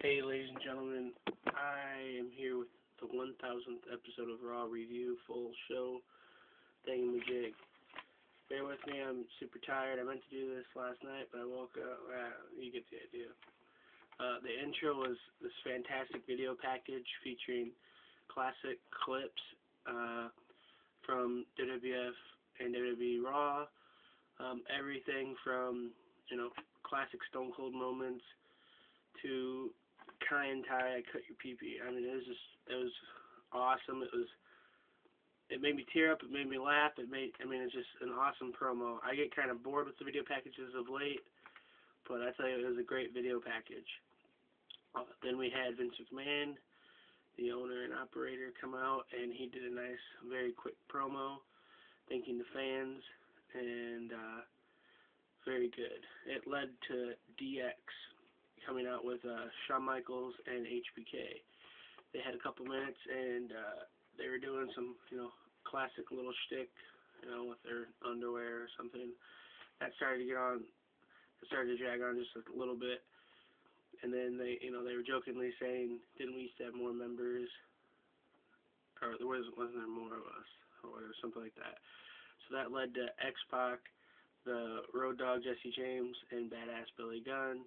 Hey, ladies and gentlemen, I am here with the 1000th episode of Raw Review, full show, thingamajig. Bear with me, I'm super tired. I meant to do this last night, but I woke up. You get the idea. The intro was this fantastic video package featuring classic clips from WWF and WWE Raw. Everything from, classic Stone Cold moments to Kai and Tai, I cut your pee-pee. I mean, it was awesome. It made me tear up. It made me laugh. It's just an awesome promo. I get kind of bored with the video packages of late, but I tell you, it was a great video package. Then we had Vince McMahon, the owner and operator, come out, and he did a nice, very quick promo, thanking the fans, and very good. It led to DX coming out with Shawn Michaels and HBK. They had a couple minutes, and they were doing some, classic little shtick, with their underwear or something. That started to drag on just a little bit. And then they were jokingly saying, didn't we used to have more members? Or wasn't there more of us? Or something like that. So that led to X-Pac, the Road Dogg Jesse James, and Badass Billy Gunn,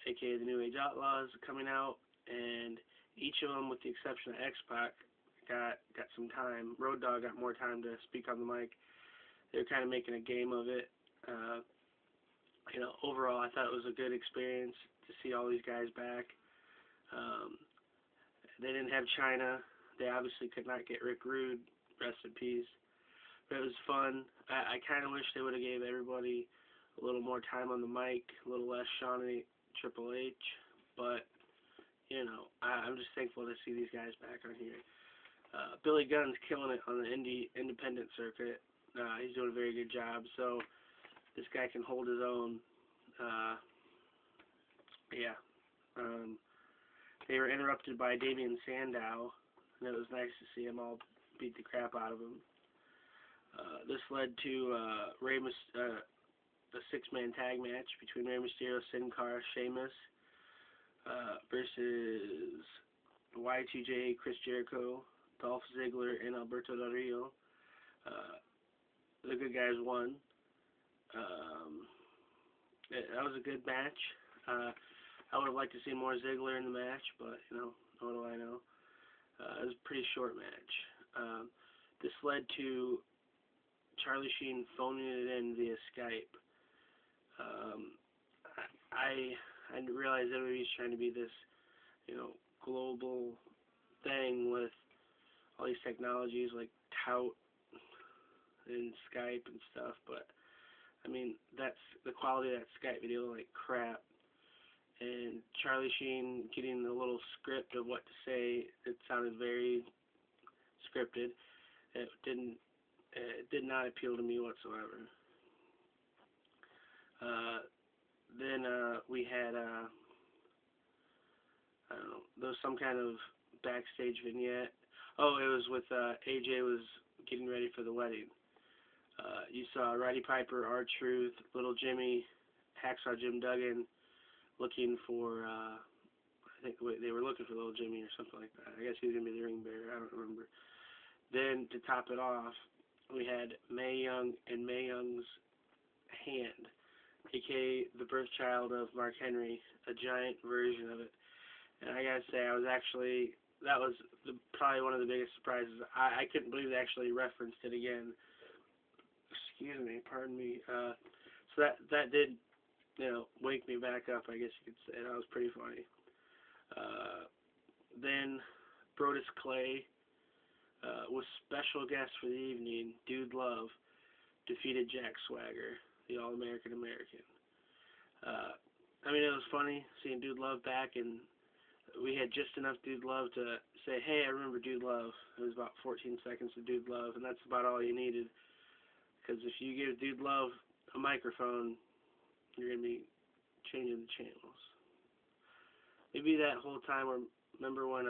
aka the New Age Outlaws, coming out, and each of them, with the exception of X-Pac, got some time. Road Dogg got more time to speak on the mic. They were kind of making a game of it. Overall, I thought it was a good experience to see all these guys back. They didn't have China. They obviously could not get Rick Rude, rest in peace. But it was fun. I kind of wish they would have gave everybody a little more time on the mic, a little less Shawnee Triple H, but I'm just thankful to see these guys back on here. Billy Gunn's killing it on the independent circuit. He's doing a very good job, so this guy can hold his own. They were interrupted by Damian Sandow, and it was nice to see him all beat the crap out of him. This led to a six-man tag match between Rey Mysterio, Sin Cara, Sheamus versus Y2J, Chris Jericho, Dolph Ziggler, and Alberto Del Rio. The good guys won. That was a good match. I would have liked to see more Ziggler in the match, but, what do I know? It was a pretty short match. This led to Charlie Sheen phoning it in via Skype. I didn't realize everybody's trying to be this, global thing with all these technologies like Tout and Skype and stuff, but that's the quality of that Skype video, like crap. And Charlie Sheen getting the little script of what to say, it sounded very scripted. It did not appeal to me whatsoever. Then we had, I don't know, there was some kind of backstage vignette. Oh, it was with AJ was getting ready for the wedding. You saw Roddy Piper, R-Truth, Little Jimmy, Hacksaw Jim Duggan looking for, I think they were looking for Little Jimmy or something like that. I guess he was going to be the ring bearer, I don't remember. Then, to top it off, we had Mae Young and Mae Young's hand, aka the birth child of Mark Henry, a giant version of it. And I gotta say, that was probably one of the biggest surprises. I couldn't believe they actually referenced it again. Excuse me, pardon me. So that did, wake me back up, I guess you could say. That was pretty funny. Then Brodus Clay, with special guest for the evening, Dude Love, defeated Jack Swagger, the All-American American. It was funny seeing Dude Love back, and we had just enough Dude Love to say, hey, I remember Dude Love. It was about 14 seconds of Dude Love, and that's about all you needed. Because if you give Dude Love a microphone, you're going to be changing the channels. Maybe that whole time, remember when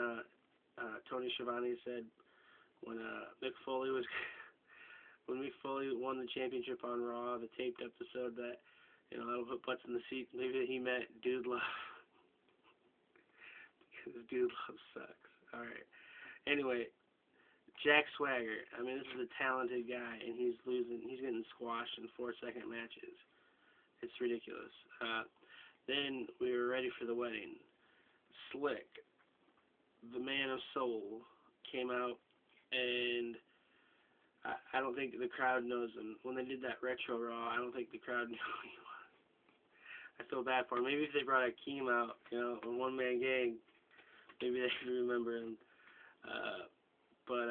Tony Schiavone said when Mick Foley was when Mick Foley won the championship on Raw, the taped episode that that'll put butts in the seat. Maybe he meant Dude Love. This dude sucks. Alright. Anyway, Jack Swagger. I mean, this is a talented guy, and he's losing. He's getting squashed in 4-second matches. It's ridiculous. Then we were ready for the wedding. Slick, the man of soul, came out, and I don't think the crowd knows him. When they did that retro Raw, I don't think the crowd knew who he was. I feel bad for him. Maybe if they brought Akeem out, a one-man gang, maybe they could remember him. But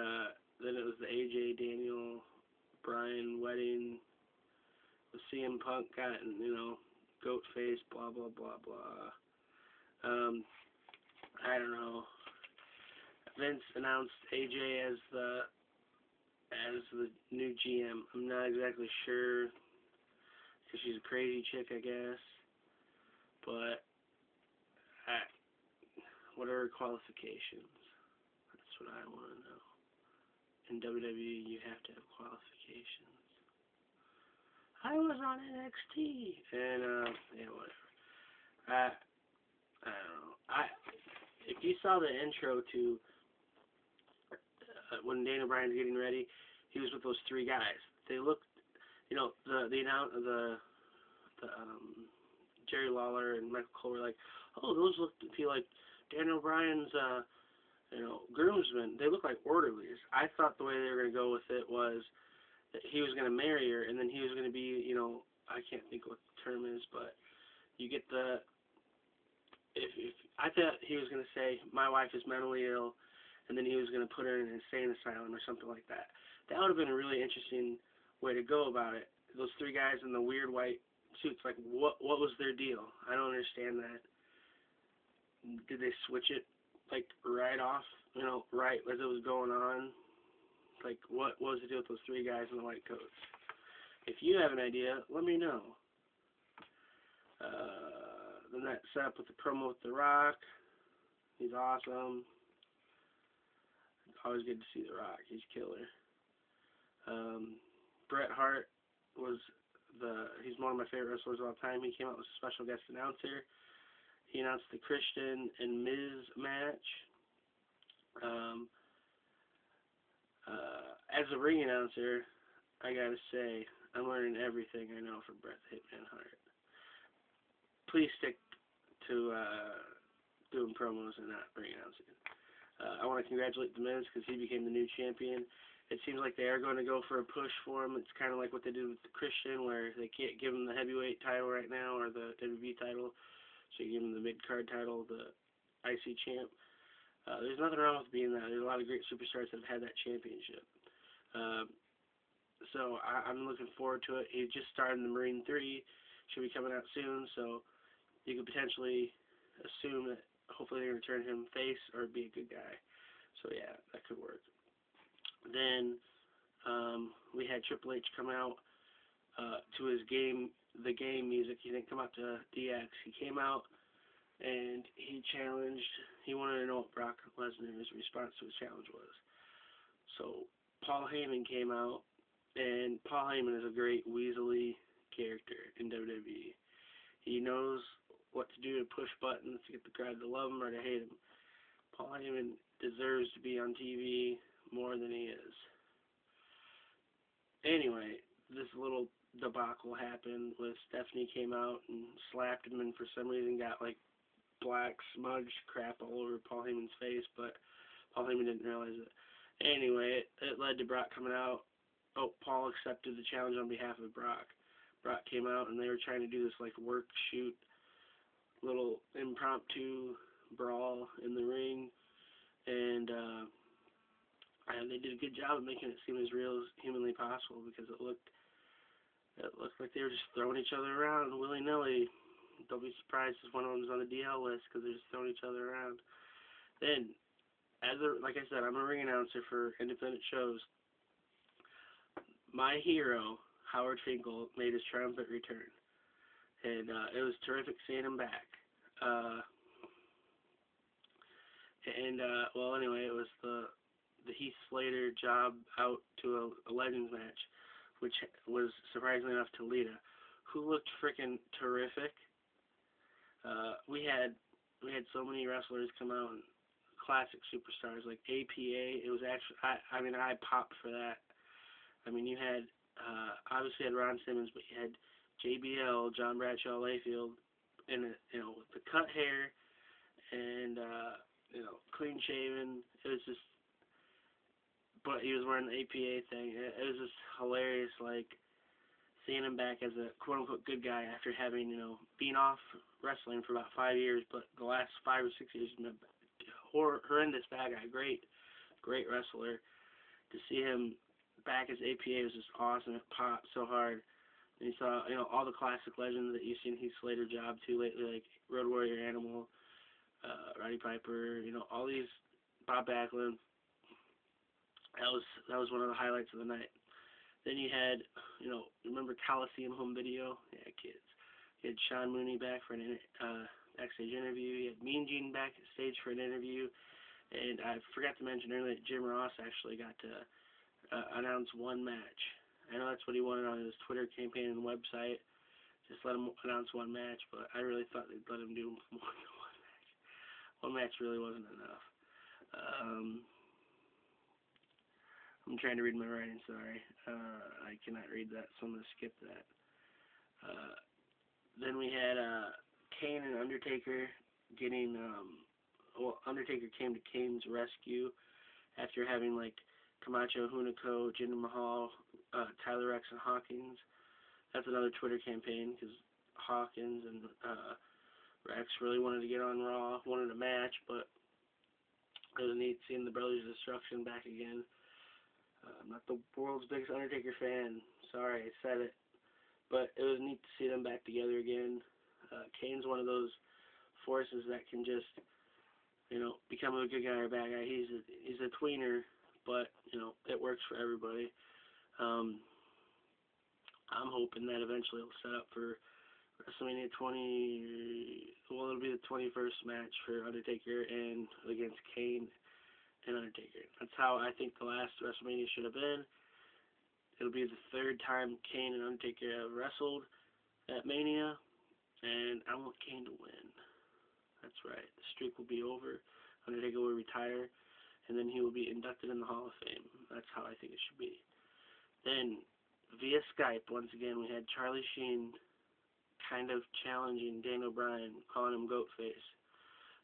then it was the AJ Daniel Bryan wedding. The CM Punk got, goat face, blah blah blah blah. I don't know. Vince announced AJ as the new GM. I'm not exactly sure because she's a crazy chick, I guess. But what are her qualifications? That's what I want to know. In WWE, you have to have qualifications. I was on NXT, and whatever. I don't know. If you saw the intro to when Daniel Bryan's getting ready, he was with those three guys. They looked, the Jerry Lawler and Michael Cole were like, oh, those look to be like Daniel Bryan's, groomsmen. They look like orderlies. I thought the way they were going to go with it was that he was going to marry her, and then he was going to be, I can't think what the term is, but you get if I thought he was going to say, my wife is mentally ill, and then he was going to put her in an insane asylum or something like that. That would have been a really interesting way to go about it. Those three guys in the weird white suits, like, what was their deal? I don't understand that. Did they switch it, like, right off, right as it was going on? Like, what was the deal with those three guys in the white coats? If you have an idea, let me know. Then that set up with the promo with The Rock. He's awesome. Always good to see The Rock. He's killer. Bret Hart he's one of my favorite wrestlers of all time. He came out as a special guest announcer. He announced the Christian and Miz match. As a ring announcer, I gotta say, I'm learning everything I know from Bret the Hitman Hart. Please stick to doing promos and not ring announcing. I want to congratulate The Miz because he became the new champion. It seems like they are going to go for a push for him. It's kind of like what they did with the Christian, where they can't give him the heavyweight title right now or the WWE title, so you give him the mid-card title, the IC champ. There's nothing wrong with being that. There's a lot of great superstars that have had that championship. So I'm looking forward to it. He just starred in the Marine 3. Should be coming out soon, so you could potentially assume that hopefully they're going to turn him face or be a good guy. So yeah, that could work. Then we had Triple H come out to his the game music. He didn't come out to DX. He came out and he wanted to know what Brock Lesnar's response to his challenge was. So Paul Heyman came out, and Paul Heyman is a great weaselly character in WWE. He knows what to do to push buttons to get the crowd to love him or to hate him. Paul Heyman deserves to be on TV more than he is. Anyway, this little debacle happened with Stephanie came out and slapped him and for some reason got like black smudged crap all over Paul Heyman's face, but Paul Heyman didn't realize it. Anyway, it led to Brock coming out. Oh, Paul accepted the challenge on behalf of Brock. Brock came out and they were trying to do this like work shoot little impromptu brawl in the ring, and they did a good job of making it seem as real as humanly possible because it looked like they were just throwing each other around willy-nilly. Don't be surprised if one of them's on the DL list because they're just throwing each other around. Then, like I said, I'm a ring announcer for independent shows. My hero, Howard Finkel, made his triumphant return. And it was terrific seeing him back. Well, anyway, it was the Heath Slater job out to a Legends match, which was surprisingly enough Toledo, who looked freaking terrific. We had we had so many wrestlers come out and classic superstars like APA. It was actually, I mean, I popped for that. I mean, you had, obviously had Ron Simmons, but you had JBL, John Bradshaw Layfield, and, with the cut hair and, clean shaven. It was just, but he was wearing the APA thing. It was just hilarious, like, seeing him back as a quote-unquote good guy after having, been off wrestling for about 5 years, but the last 5 or 6 years he's been a horrendous bad guy. Great wrestler. To see him back as APA was just awesome. It popped so hard. And you saw, all the classic legends that you've seen Heath Slater job to lately, like Road Warrior Animal, Roddy Piper, all these, Bob Backlund. That was one of the highlights of the night. Then you had, remember Coliseum home video? Yeah, kids. You had Sean Mooney back for an backstage interview. You had Mean Gene backstage for an interview. And I forgot to mention earlier that Jim Ross actually got to announce one match. I know that's what he wanted on his Twitter campaign and website. Just let him announce one match, but I really thought they'd let him do more than one match. One match really wasn't enough. I'm trying to read my writing, sorry. I cannot read that, so I'm going to skip that. Then we had Kane and Undertaker getting, Undertaker came to Kane's rescue after having, Camacho, Hunico, Jinder Mahal, Tyler Rex, and Hawkins. That's another Twitter campaign, because Hawkins and Rex really wanted to get on Raw, wanted a match, but it was neat seeing the Brothers of Destruction back again. I'm not the world's biggest Undertaker fan. Sorry, I said it. But it was neat to see them back together again. Kane's one of those forces that can just, become a good guy or a bad guy. He's a tweener, but, it works for everybody. I'm hoping that eventually it'll set up for WrestleMania 20, well, it'll be the 21st match for Undertaker and against Kane and Undertaker. That's how I think the last WrestleMania should have been. It'll be the third time Kane and Undertaker have wrestled at Mania, and I want Kane to win. That's right. The streak will be over. Undertaker will retire, and then he will be inducted in the Hall of Fame. That's how I think it should be. Then, via Skype, once again, we had Charlie Sheen kind of challenging Daniel Bryan, calling him Goatface.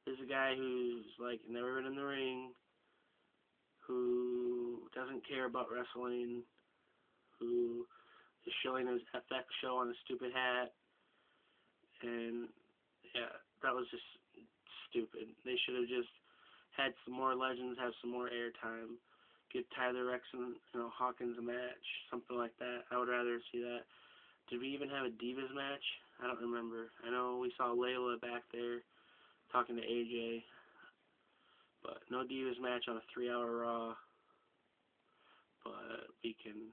This is a guy who's, never been in the ring, who doesn't care about wrestling, who is showing his FX show on a stupid hat, and, yeah, that was just stupid. They should have just had some more legends, have some more airtime, give Tyler Rex and, Hawkins a match, something like that. I would rather see that. Did we even have a Divas match? I don't remember. I know we saw Layla back there talking to AJ, but no Divas match on a 3-hour Raw. But we can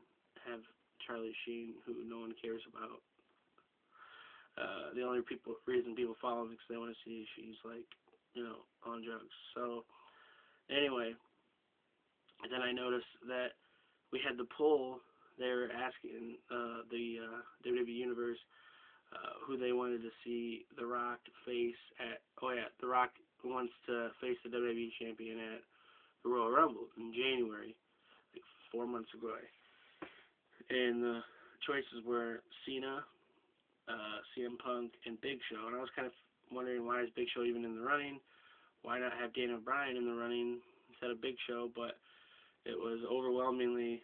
have Charlie Sheen, who no one cares about. The only reason people follow him is because they want to see if he's, on drugs. So, anyway, and then I noticed that we had the poll. They were asking the WWE Universe who they wanted to see The Rock face at. Oh yeah, The Rock wants to face the WWE champion at the Royal Rumble in January, 4 months ago. And the choices were Cena, CM Punk, and Big Show. And I was kind of wondering, why is Big Show even in the running? Why not have Daniel Bryan in the running instead of Big Show? But it was overwhelmingly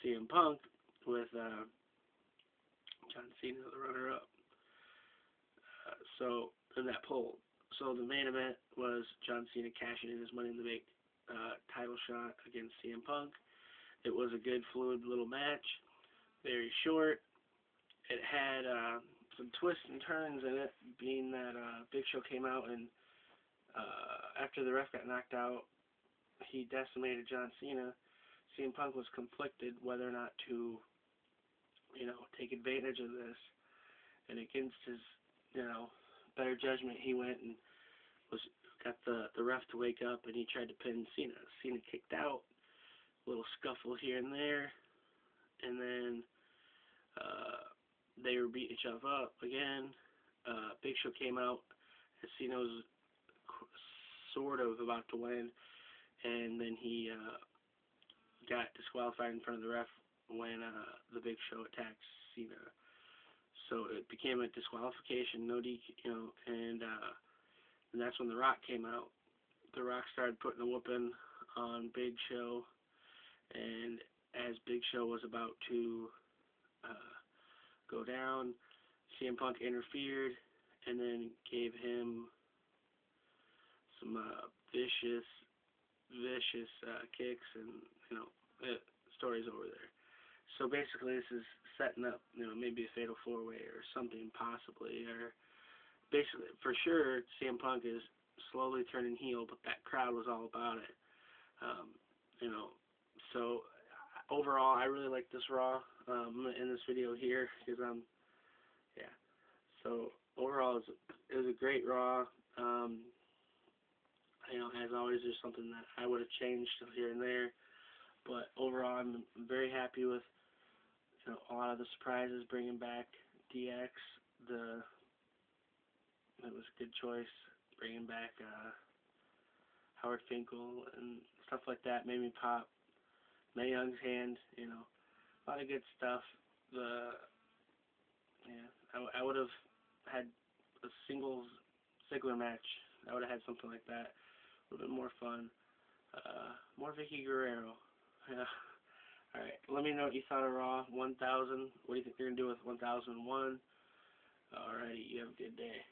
CM Punk with John Cena, the runner-up. So, in that poll. So, the main event was John Cena cashing in his Money in the Bank title shot against CM Punk. It was a good, fluid little match. Very short. It had some twists and turns in it, being that Big Show came out and after the ref got knocked out, he decimated John Cena. CM Punk was conflicted whether or not to, take advantage of this. And against his, better judgment, he went and got the ref to wake up, and he tried to pin Cena. Cena kicked out, a little scuffle here and there, and then they were beating each other up again. Big Show came out, as Cena was sort of about to win, and then he got disqualified in front of the ref when the Big Show attacked Cena. So it became a disqualification, no DQ, and that's when The Rock came out. The Rock started putting a whooping on Big Show, and as Big Show was about to go down, CM Punk interfered and then gave him some vicious kicks, and the story's over there. So basically, this is setting up, maybe a fatal four-way or something, possibly, or basically, for sure, CM Punk is slowly turning heel, but that crowd was all about it. So overall, I really like this Raw. I'm gonna end this video here because yeah. So overall, it was a great Raw. As always, there's something that I would have changed here and there, but overall, I'm very happy with a lot of the surprises. Bringing back DX, it was a good choice. Bringing back Howard Finkel and stuff like that made me pop. Mae Young's hand, a lot of good stuff. I would have had a singular match. I would have had something like that. A little bit more fun. More Vicky Guerrero. Yeah. Alright, let me know what you thought of Raw 1000. What do you think they're going to do with 1001? Alrighty, you have a good day.